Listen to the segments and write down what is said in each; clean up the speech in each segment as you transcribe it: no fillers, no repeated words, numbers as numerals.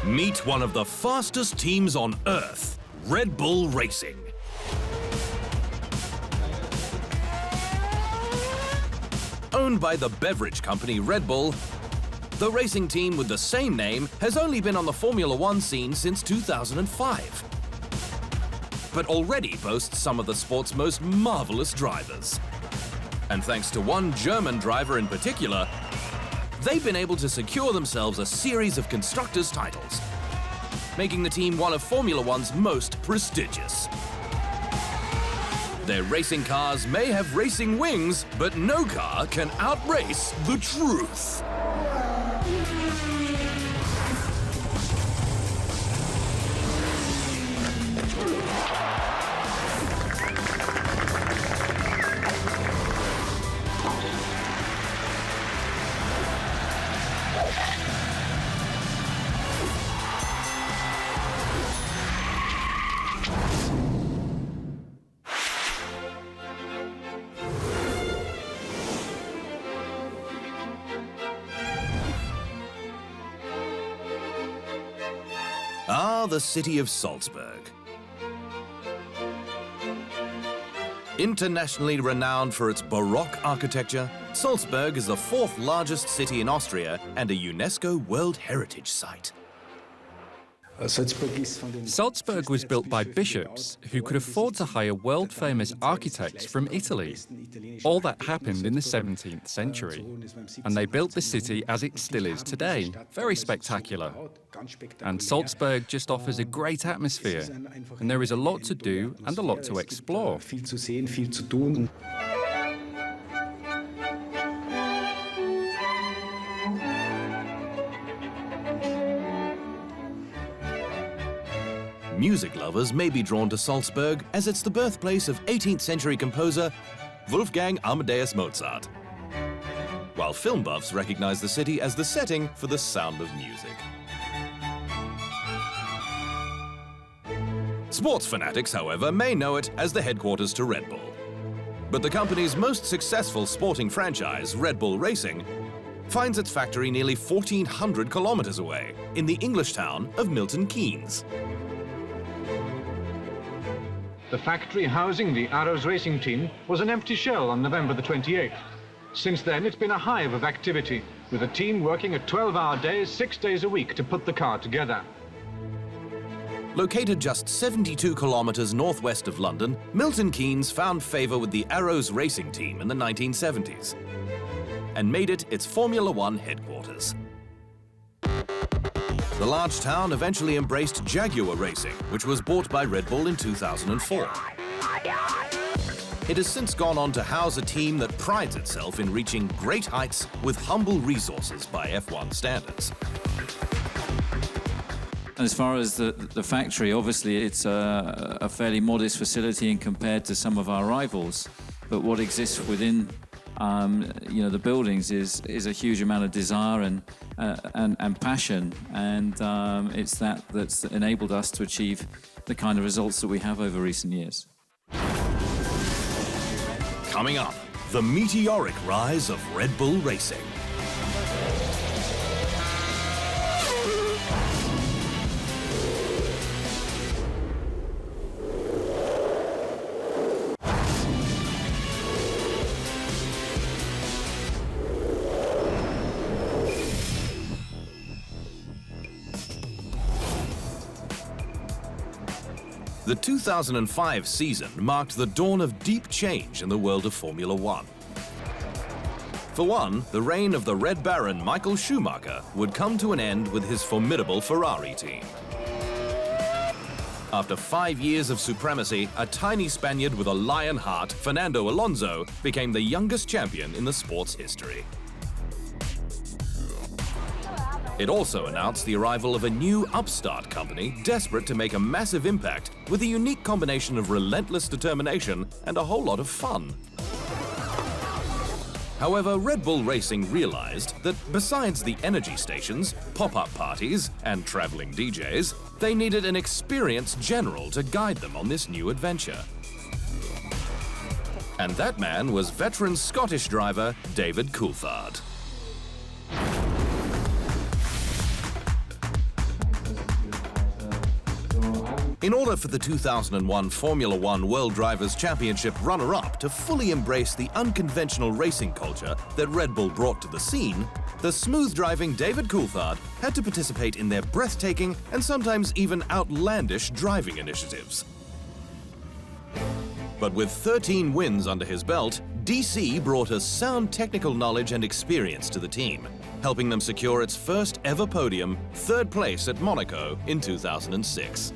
Meet one of the fastest teams on Earth, Red Bull Racing. Owned by the beverage company Red Bull, the racing team with the same name has only been on the Formula One scene since 2005. But already boasts some of the sport's most marvelous drivers. And thanks to one German driver in particular, they've been able to secure themselves a series of constructors' titles, making the team one of Formula One's most prestigious. Their racing cars may have racing wings, but no car can outrace the truth. The city of Salzburg. Internationally renowned for its Baroque architecture, Salzburg is the fourth largest city in Austria and a UNESCO World Heritage Site. Salzburg was built by bishops who could afford to hire world-famous architects from Italy. All that happened in the 17th century, and they built the city as it still is today. Very spectacular. And Salzburg just offers a great atmosphere, and there is a lot to do and a lot to explore. Music lovers may be drawn to Salzburg as it's the birthplace of 18th century composer Wolfgang Amadeus Mozart, while film buffs recognize the city as the setting for The Sound of Music. Sports fanatics, however, may know it as the headquarters to Red Bull. But the company's most successful sporting franchise, Red Bull Racing, finds its factory nearly 1,400 kilometers away in the English town of Milton Keynes. The factory housing the Arrows racing team was an empty shell on November the 28th. Since then, it's been a hive of activity, with the team working at 12-hour days, 6 days a week to put the car together. Located just 72 kilometers northwest of London, Milton Keynes found favor with the Arrows racing team in the 1970s and made it its Formula One headquarters. The large town eventually embraced Jaguar Racing, which was bought by Red Bull in 2004. It has since gone on to house a team that prides itself in reaching great heights with humble resources by F1 standards. As far as the factory, obviously it's a fairly modest facility in compared to some of our rivals, but what exists within the buildings is a huge amount of desire and passion, and it's that's enabled us to achieve the kind of results that we have over recent years. Coming up, the meteoric rise of Red Bull Racing. The 2005 season marked the dawn of deep change in the world of Formula One. For one, the reign of the Red Baron Michael Schumacher would come to an end with his formidable Ferrari team. After 5 years of supremacy, a tiny Spaniard with a lion heart, Fernando Alonso, became the youngest champion in the sport's history. It also announced the arrival of a new upstart company desperate to make a massive impact with a unique combination of relentless determination and a whole lot of fun. However, Red Bull Racing realized that besides the energy stations, pop-up parties, and traveling DJs, they needed an experienced general to guide them on this new adventure. And that man was veteran Scottish driver David Coulthard. In order for the 2001 Formula One World Drivers' Championship runner-up to fully embrace the unconventional racing culture that Red Bull brought to the scene, the smooth-driving David Coulthard had to participate in their breathtaking and sometimes even outlandish driving initiatives. But with 13 wins under his belt, DC brought a sound technical knowledge and experience to the team, helping them secure its first ever podium, third place at Monaco in 2006.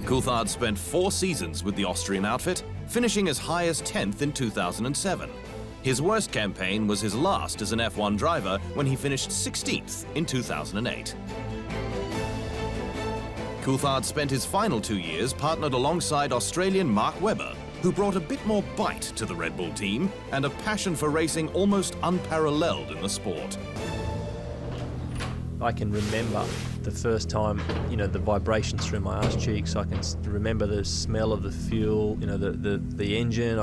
Coulthard spent 4 seasons with the Austrian outfit, finishing as high as 10th in 2007. His worst campaign was his last as an F1 driver when he finished 16th in 2008. Coulthard spent his final 2 years partnered alongside Australian Mark Webber, who brought a bit more bite to the Red Bull team and a passion for racing almost unparalleled in the sport. I can remember the first time, the vibrations through my arse cheeks. I can remember the smell of the fuel, the engine,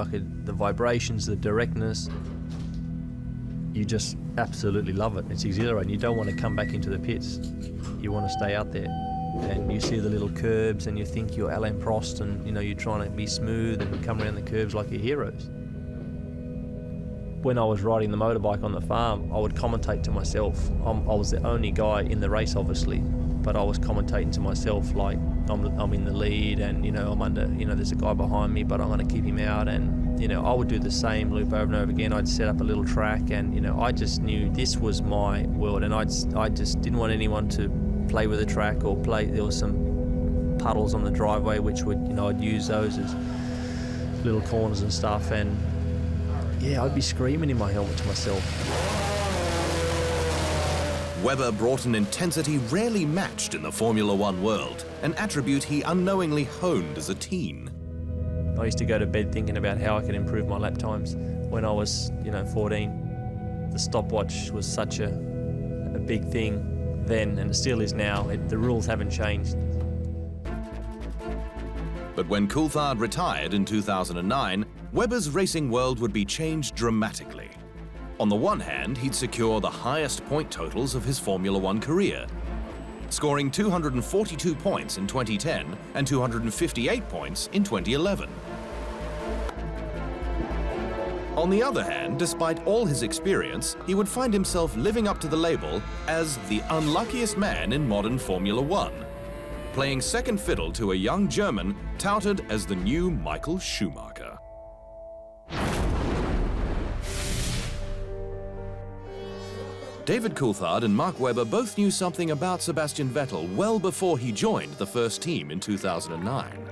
the vibrations, the directness. You just absolutely love it. It's exhilarating. You don't want to come back into the pits. You want to stay out there. And you see the little curbs and you think you're Alain Prost and, you're trying to be smooth and come around the curbs like you're heroes. When I was riding the motorbike on the farm, I would commentate to myself. I was the only guy in the race, obviously, but I was commentating to myself like I'm in the lead and, I'm under, there's a guy behind me, but I'm going to keep him out. And, I would do the same loop over and over again. I'd set up a little track and, I just knew this was my world and I just didn't want anyone to play with the track or there was some puddles on the driveway which I'd use those as little corners and stuff, and I'd be screaming in my helmet to myself. Webber brought an intensity rarely matched in the Formula One world, an attribute he unknowingly honed as a teen. I used to go to bed thinking about how I could improve my lap times. When I was 14, the stopwatch was such a big thing then, and it still is now. The rules haven't changed. But when Coulthard retired in 2009, Webber's racing world would be changed dramatically. On the one hand, he'd secure the highest point totals of his Formula One career, scoring 242 points in 2010 and 258 points in 2011. On the other hand, despite all his experience, he would find himself living up to the label as the unluckiest man in modern Formula One, playing second fiddle to a young German touted as the new Michael Schumacher. David Coulthard and Mark Webber both knew something about Sebastian Vettel well before he joined the first team in 2009.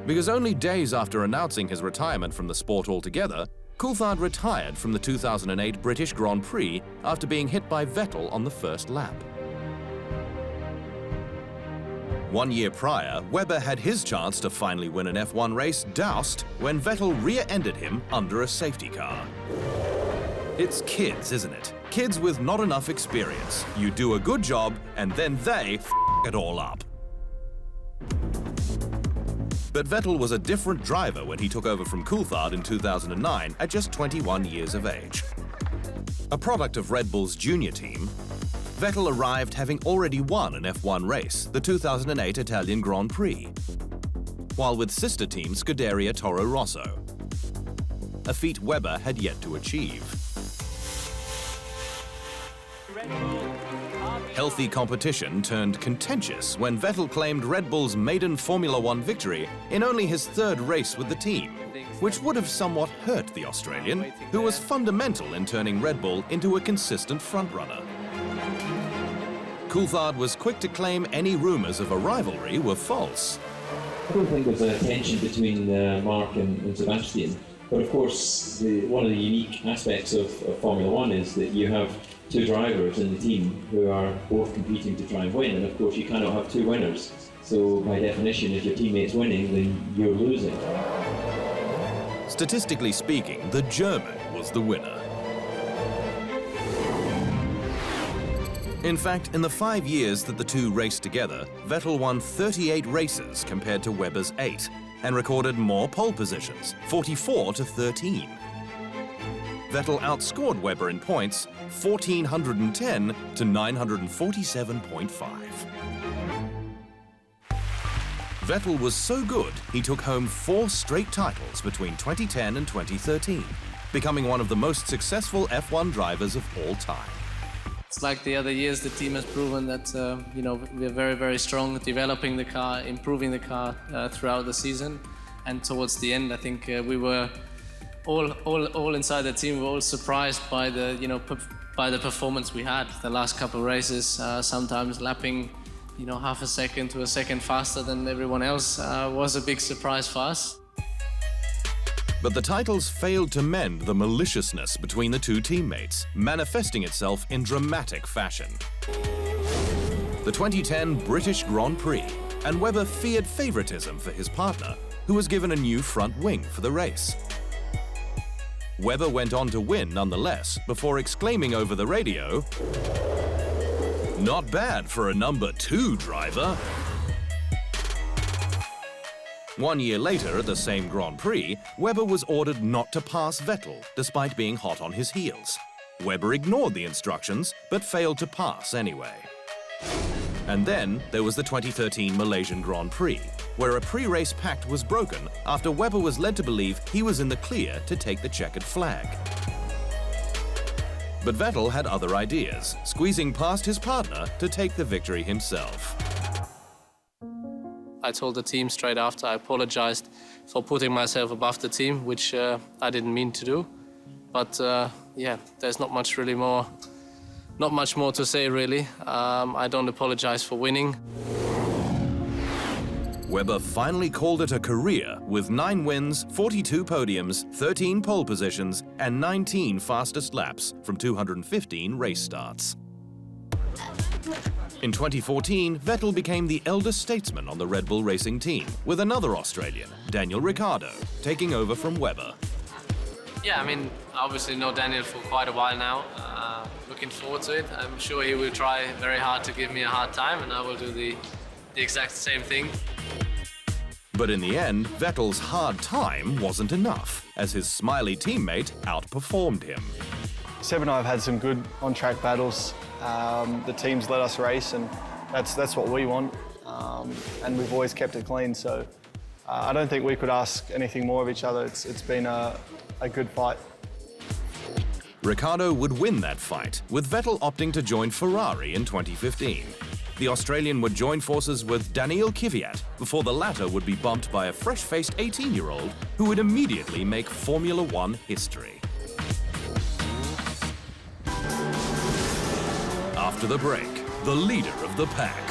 Because only days after announcing his retirement from the sport altogether, Coulthard retired from the 2008 British Grand Prix after being hit by Vettel on the first lap. 1 year prior, Webber had his chance to finally win an F1 race doused when Vettel rear-ended him under a safety car. It's kids, isn't it? Kids with not enough experience. You do a good job, and then they f*** it all up. But Vettel was a different driver when he took over from Coulthard in 2009 at just 21 years of age. A product of Red Bull's junior team, Vettel arrived having already won an F1 race, the 2008 Italian Grand Prix, while with sister team Scuderia Toro Rosso, a feat Webber had yet to achieve. Healthy competition turned contentious when Vettel claimed Red Bull's maiden Formula One victory in only his third race with the team, which would have somewhat hurt the Australian, who was fundamental in turning Red Bull into a consistent frontrunner. Coulthard was quick to claim any rumours of a rivalry were false. I don't think there's a tension between Mark and Sebastian, but of course one of the unique aspects of Formula One is that you have two drivers in the team who are both competing to try and win, and of course you cannot have two winners. So by definition, if your teammate's winning, then you're losing. Statistically speaking, the German was the winner. In fact, in the 5 years that the two raced together, Vettel won 38 races compared to Webber's 8, and recorded more pole positions, 44 to 13. Vettel outscored Webber in points 1,410 to 947.5. Vettel was so good, he took home 4 straight titles between 2010 and 2013, becoming one of the most successful F1 drivers of all time. It's like the other years, the team has proven that we're very, very strong, developing the car, improving the car throughout the season. And towards the end, I think we were all inside the team. We were all surprised by the by the performance we had the last couple of races. Sometimes lapping half a second to a second faster than everyone else was a big surprise for us. But the titles failed to mend the maliciousness between the two teammates, manifesting itself in dramatic fashion. The 2010 British Grand Prix, and Webber feared favoritism for his partner, who was given a new front wing for the race. Webber went on to win nonetheless, before exclaiming over the radio, "Not bad for a number 2 driver." 1 year later, at the same Grand Prix, Webber was ordered not to pass Vettel, despite being hot on his heels. Webber ignored the instructions, but failed to pass anyway. And then there was the 2013 Malaysian Grand Prix, where a pre-race pact was broken after Webber was led to believe he was in the clear to take the checkered flag. But Vettel had other ideas, squeezing past his partner to take the victory himself. I told the team straight after, I apologized for putting myself above the team, which I didn't mean to do. But there's not much more to say really. I don't apologize for winning. Webber finally called it a career with 9 wins, 42 podiums, 13 pole positions, and 19 fastest laps from 215 race starts. In 2014, Vettel became the eldest statesman on the Red Bull Racing team, with another Australian, Daniel Ricciardo, taking over from Webber. Yeah, I mean, obviously know Daniel for quite a while now. Looking forward to it. I'm sure he will try very hard to give me a hard time, and I will do the exact same thing. But in the end, Vettel's hard time wasn't enough, as his smiley teammate outperformed him. Seb and I have had some good on-track battles. The team's let us race, and that's what we want. And we've always kept it clean, so I don't think we could ask anything more of each other. It's been a good fight. Ricciardo would win that fight, with Vettel opting to join Ferrari in 2015. The Australian would join forces with Daniil Kvyat before the latter would be bumped by a fresh-faced 18-year-old who would immediately make Formula One history. After the break, the leader of the pack.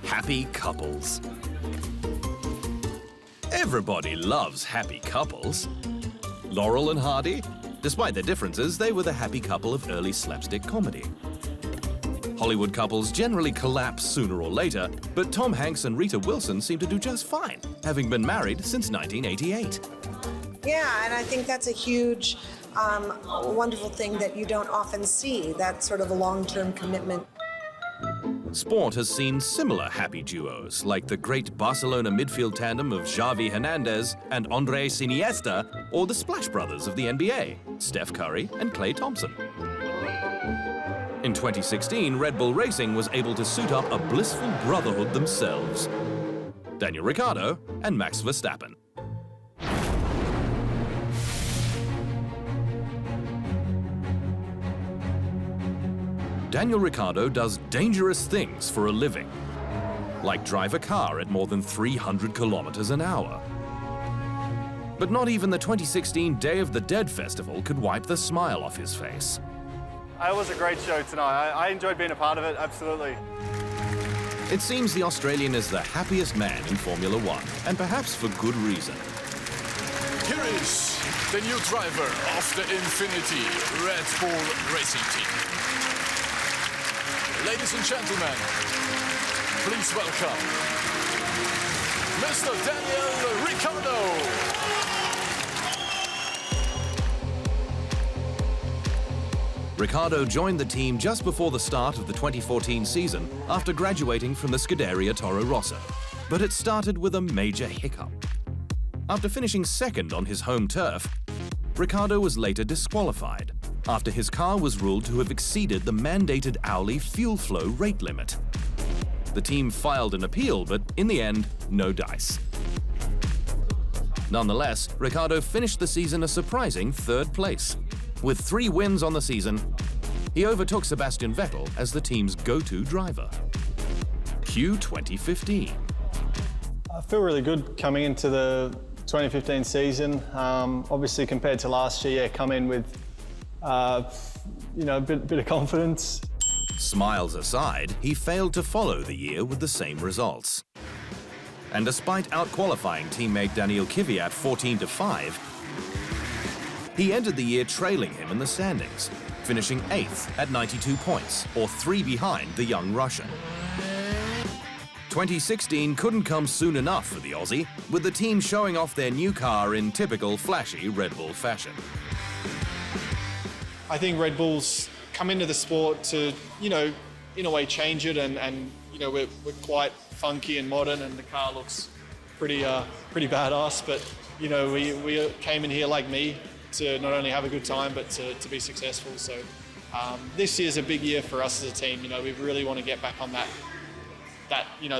Happy couples. Everybody loves happy couples. Laurel and Hardy? Despite their differences, they were the happy couple of early slapstick comedy. Hollywood couples generally collapse sooner or later, but Tom Hanks and Rita Wilson seem to do just fine, having been married since 1988. Yeah, and I think that's a huge, wonderful thing that you don't often see, that sort of a long-term commitment. Sport has seen similar happy duos, like the great Barcelona midfield tandem of Xavi Hernandez and Andres Iniesta, or the Splash Brothers of the NBA, Steph Curry and Klay Thompson. In 2016, Red Bull Racing was able to suit up a blissful brotherhood themselves. Daniel Ricciardo and Max Verstappen. Daniel Ricciardo does dangerous things for a living, like drive a car at more than 300 kilometers an hour. But not even the 2016 Day of the Dead festival could wipe the smile off his face. It was a great show tonight. I enjoyed being a part of it, absolutely. It seems the Australian is the happiest man in Formula One, and perhaps for good reason. Here is the new driver of the Infinity Red Bull Racing Team. Ladies and gentlemen, please welcome Mr. Daniel Ricciardo. Ricciardo joined the team just before the start of the 2014 season after graduating from the Scuderia Toro Rosso. But it started with a major hiccup. After finishing second on his home turf, Ricciardo was later disqualified after his car was ruled to have exceeded the mandated hourly fuel flow rate limit. The team filed an appeal, but in the end, no dice. Nonetheless, Ricciardo finished the season a surprising third place. With 3 wins on the season, he overtook Sebastian Vettel as the team's go-to driver. Q 2015. I feel really good coming into the 2015 season. Obviously, compared to last year, come in with a bit of confidence. Smiles aside, he failed to follow the year with the same results. And despite out-qualifying teammate Daniil Kvyat 14-5, he ended the year trailing him in the standings, finishing 8th at 92 points, or 3 behind the young Russian. 2016 couldn't come soon enough for the Aussie, with the team showing off their new car in typical flashy Red Bull fashion. I think Red Bull's come into the sport to, in a way change it, and we're quite funky and modern, and the car looks pretty badass, but, we came in here like me, to not only have a good time, but to be successful. So this year's a big year for us as a team. We really want to get back on that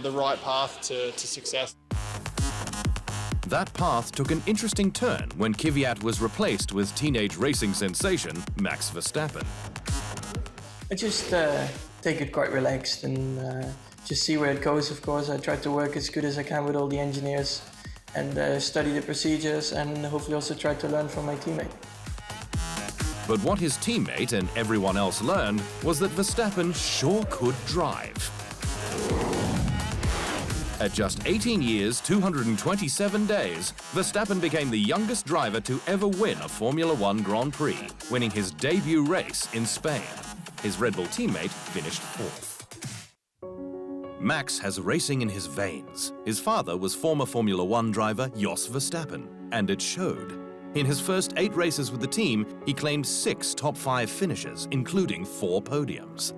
the right path to success. That path took an interesting turn when Kvyat was replaced with teenage racing sensation Max Verstappen. I just take it quite relaxed and just see where it goes, of course. I try to work as good as I can with all the engineers and study the procedures, and hopefully also try to learn from my teammate. But what his teammate and everyone else learned was that Verstappen sure could drive. At just 18 years, 227 days, Verstappen became the youngest driver to ever win a Formula One Grand Prix, winning his debut race in Spain. His Red Bull teammate finished 4th. Max has racing in his veins. His father was former Formula One driver Jos Verstappen, and it showed. In his first 8 races with the team, he claimed 6 top 5 finishes, including 4 podiums.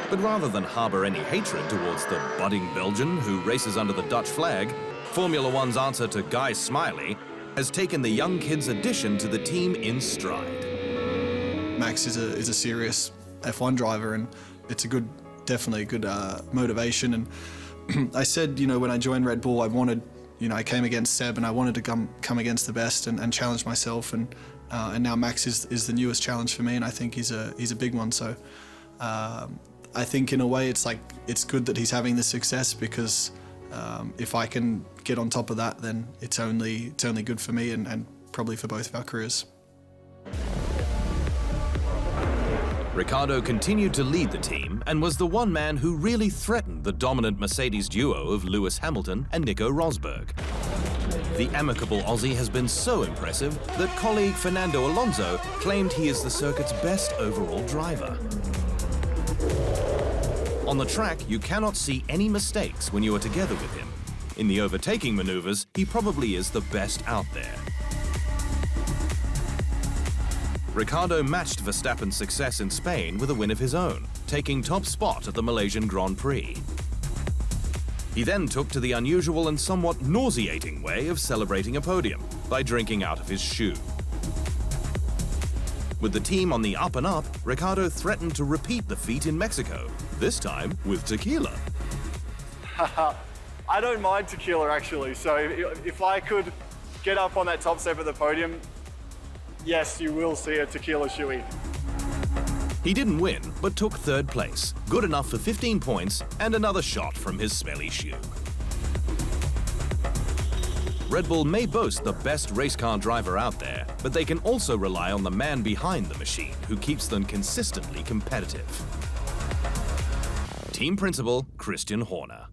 But rather than harbour any hatred towards the budding Belgian who races under the Dutch flag, Formula One's answer to Guy Smiley has taken the young kid's addition to the team in stride. Max is a serious F1 driver, and it's definitely a good motivation. And I said, when I joined Red Bull, I wanted, I came against Seb, and I wanted to come against the best and challenge myself. And now Max is the newest challenge for me, and I think he's a big one. So I think in a way it's good that he's having this success, because if I can get on top of that, then it's only good for me and probably for both of our careers. Ricciardo continued to lead the team and was the one man who really threatened the dominant Mercedes duo of Lewis Hamilton and Nico Rosberg. The amicable Aussie has been so impressive that colleague Fernando Alonso claimed he is the circuit's best overall driver. On the track, you cannot see any mistakes when you are together with him. In the overtaking maneuvers, he probably is the best out there. Ricciardo matched Verstappen's success in Spain with a win of his own, taking top spot at the Malaysian Grand Prix. He then took to the unusual and somewhat nauseating way of celebrating a podium by drinking out of his shoe. With the team on the up and up, Ricciardo threatened to repeat the feat in Mexico, this time with tequila. I don't mind tequila, actually, so if I could get up on that top step of the podium, yes, you will see a tequila shoey. He didn't win, but took 3rd place, good enough for 15 points and another shot from his smelly shoe. Red Bull may boast the best race car driver out there, but they can also rely on the man behind the machine who keeps them consistently competitive. Team Principal Christian Horner.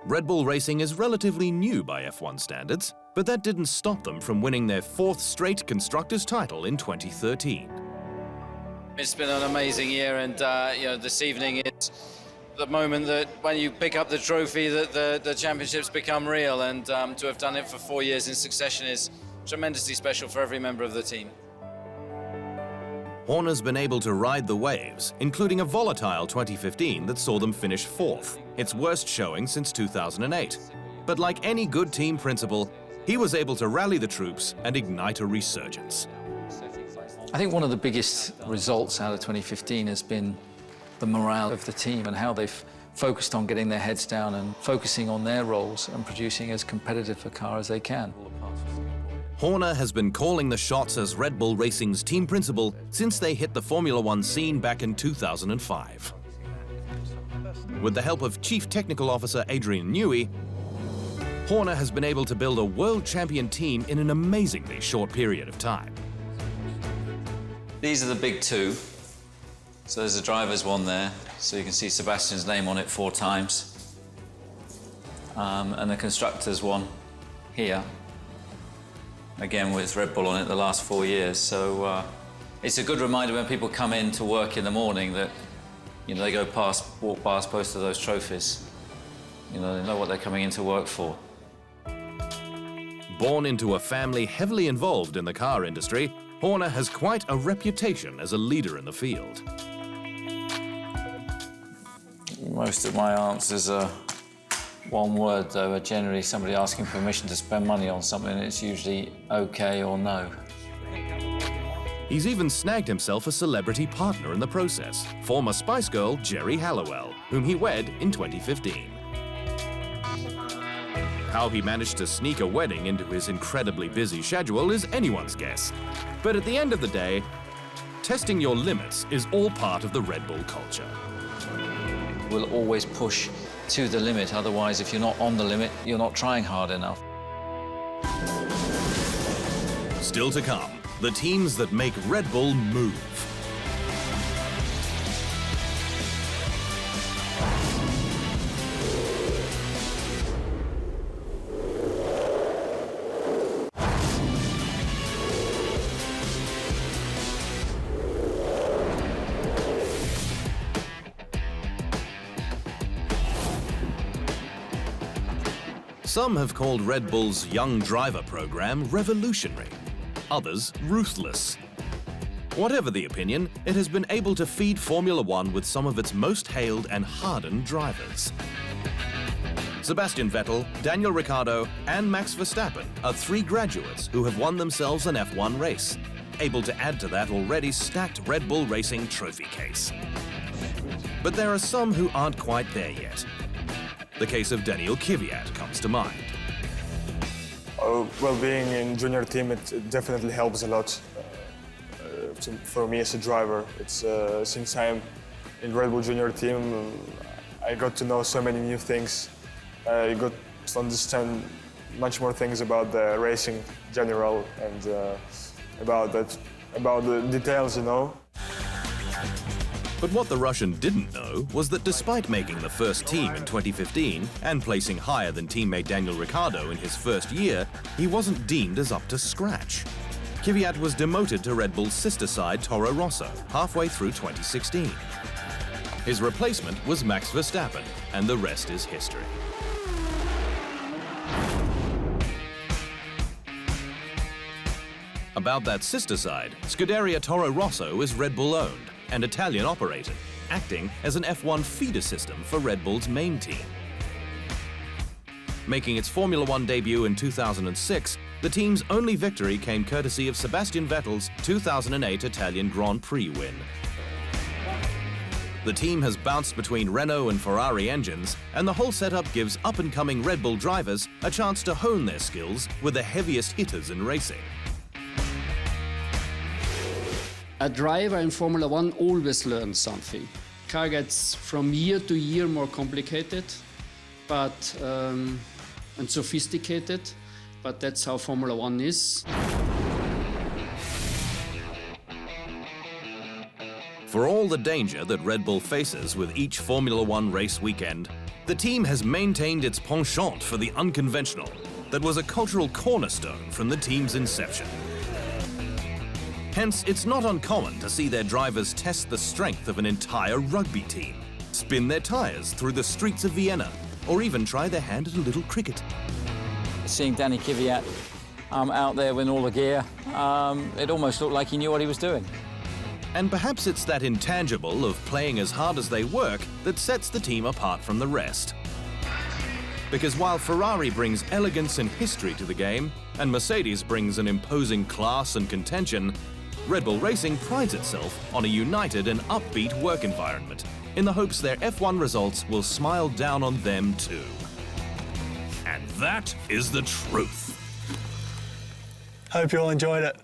Red Bull Racing is relatively new by F1 standards, but that didn't stop them from winning their 4th straight Constructors' title in 2013. It's been an amazing year, and this evening it's the moment that when you pick up the trophy that the championships become real, and to have done it for 4 years in succession is tremendously special for every member of the team. Horner's been able to ride the waves, including a volatile 2015 that saw them finish 4th, its worst showing since 2008. But like any good team principal, he was able to rally the troops and ignite a resurgence. I think one of the biggest results out of 2015 has been the morale of the team and how they've focused on getting their heads down and focusing on their roles and producing as competitive a car as they can. Horner has been calling the shots as Red Bull Racing's team principal since they hit the Formula One scene back in 2005. With the help of Chief Technical Officer Adrian Newey, Horner has been able to build a world champion team in an amazingly short period of time. These are the big two. So there's a driver's one there, so you can see Sebastian's name on it 4 times. And the constructor's one here. Again, with Red Bull on it the last 4 years. So it's a good reminder when people come in to work in the morning that, they walk past both of those trophies. They know what they're coming into work for. Born into a family heavily involved in the car industry, Horner has quite a reputation as a leader in the field. Most of my answers are one word, though. Generally, somebody asking permission to spend money on something, it's usually okay or no. He's even snagged himself a celebrity partner in the process, former Spice Girl Geri Halliwell, whom he wed in 2015. How he managed to sneak a wedding into his incredibly busy schedule is anyone's guess. But at the end of the day, testing your limits is all part of the Red Bull culture. We'll always push to the limit, otherwise if you're not on the limit, you're not trying hard enough. Still to come, the teams that make Red Bull move. Some have called Red Bull's young driver program revolutionary, others ruthless. Whatever the opinion, it has been able to feed Formula One with some of its most hailed and hardened drivers. Sebastian Vettel, Daniel Ricciardo, and Max Verstappen are 3 graduates who have won themselves an F1 race, able to add to that already stacked Red Bull Racing trophy case. But there are some who aren't quite there yet. The case of Daniel Kvyat comes to mind. Well, being in junior team, it definitely helps a lot for me as a driver. It's since I'm in Red Bull junior team, I got to know so many new things. I got to understand much more things about the racing in general and about the details, But what the Russian didn't know was that despite making the first team in 2015 and placing higher than teammate Daniel Ricciardo in his first year, he wasn't deemed as up to scratch. Kvyat was demoted to Red Bull's sister side Toro Rosso halfway through 2016. His replacement was Max Verstappen, and the rest is history. About that sister side, Scuderia Toro Rosso is Red Bull owned and Italian operated, acting as an F1 feeder system for Red Bull's main team. Making its Formula One debut in 2006, the team's only victory came courtesy of Sebastian Vettel's 2008 Italian Grand Prix win. The team has bounced between Renault and Ferrari engines, and the whole setup gives up-and-coming Red Bull drivers a chance to hone their skills with the heaviest hitters in racing. A driver in Formula One always learns something. Car gets from year to year more complicated, and sophisticated, but that's how Formula One is. For all the danger that Red Bull faces with each Formula One race weekend, the team has maintained its penchant for the unconventional that was a cultural cornerstone from the team's inception. Hence, it's not uncommon to see their drivers test the strength of an entire rugby team, spin their tyres through the streets of Vienna, or even try their hand at a little cricket. Seeing Danny Kvyat out there with all the gear, it almost looked like he knew what he was doing. And perhaps it's that intangible of playing as hard as they work that sets the team apart from the rest. Because while Ferrari brings elegance and history to the game, and Mercedes brings an imposing class and contention, Red Bull Racing prides itself on a united and upbeat work environment, in the hopes their F1 results will smile down on them too. And that is the truth. Hope you all enjoyed it.